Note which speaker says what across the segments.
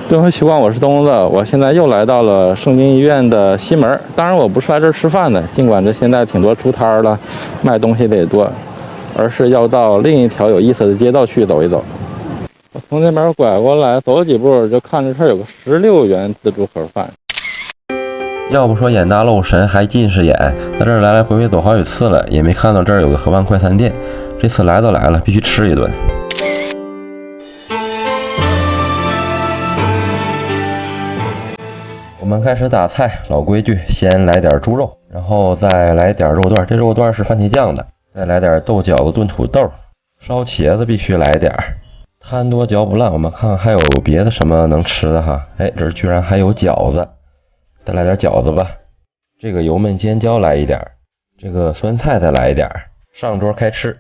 Speaker 1: 东方习惯，我是东子，我现在又来到了盛京医院的西门。当然，我不是来这儿吃饭的，尽管这现在挺多出摊儿了，卖东西的也多，而是要到另一条有意思的街道去走一走。我从那边拐过来，走几步就看着这儿有个16元自助盒饭。
Speaker 2: 要不说眼大漏神还近视眼，在这儿来来回回走好几次了，也没看到这儿有个盒饭快餐店。这次来都来了，必须吃一顿。我们开始打菜，老规矩，先来点猪肉，然后再来点肉段，这肉段是番茄酱的，再来点豆角子炖土豆，烧茄子必须来点，贪多嚼不烂。我们看看还有别的什么能吃的哈，哎，这居然还有饺子，再来点饺子吧。这个油焖尖椒来一点，这个酸菜再来一点，上桌开吃。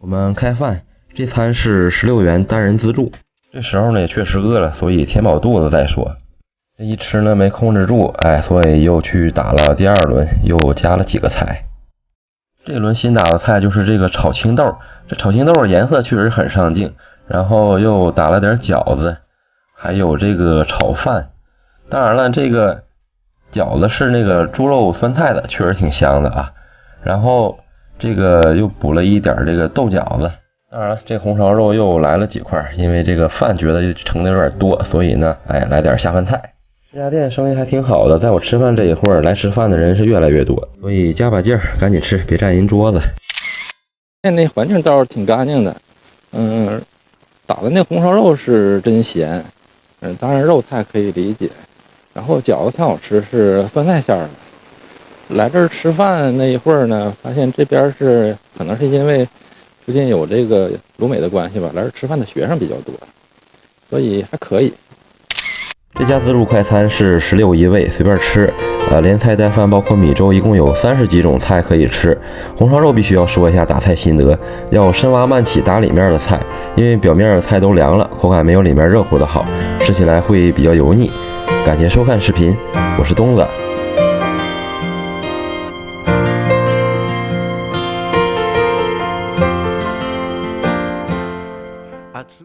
Speaker 2: 我们开饭，这餐是16元单人自助。这时候呢也确实饿了，所以填饱肚子再说。这一吃呢没控制住，所以又去打了第2轮，又加了几个菜。这轮新打的菜就是这个炒青豆，这炒青豆颜色确实很上镜，然后又打了点饺子，还有这个炒饭。当然了，这个饺子是那个猪肉酸菜的，确实挺香的啊。然后这个又补了一点这个豆饺子。当然了，这红烧肉又来了几块，因为这个饭觉得盛的有点多，所以呢，来点下饭菜。这家店生意还挺好的，在我吃饭这一会儿，来吃饭的人是越来越多，所以加把劲儿，赶紧吃，别占人桌子。
Speaker 1: 店内环境倒是挺干净的，打的那红烧肉是真咸，当然肉菜可以理解，然后饺子挺好吃，是酸菜馅儿的。来这儿吃饭那一会儿呢，发现这边可能是因为附近有这个鲁美的关系吧，来这儿吃饭的学生比较多，所以还可以。
Speaker 2: 这家自助快餐是16一位，随便吃。连菜带饭包括米粥，一共有30几种菜可以吃。红烧肉必须要说一下打菜心得，要深挖慢起打里面的菜，因为表面的菜都凉了，口感没有里面热乎的好，吃起来会比较油腻。感谢收看视频，我是东子。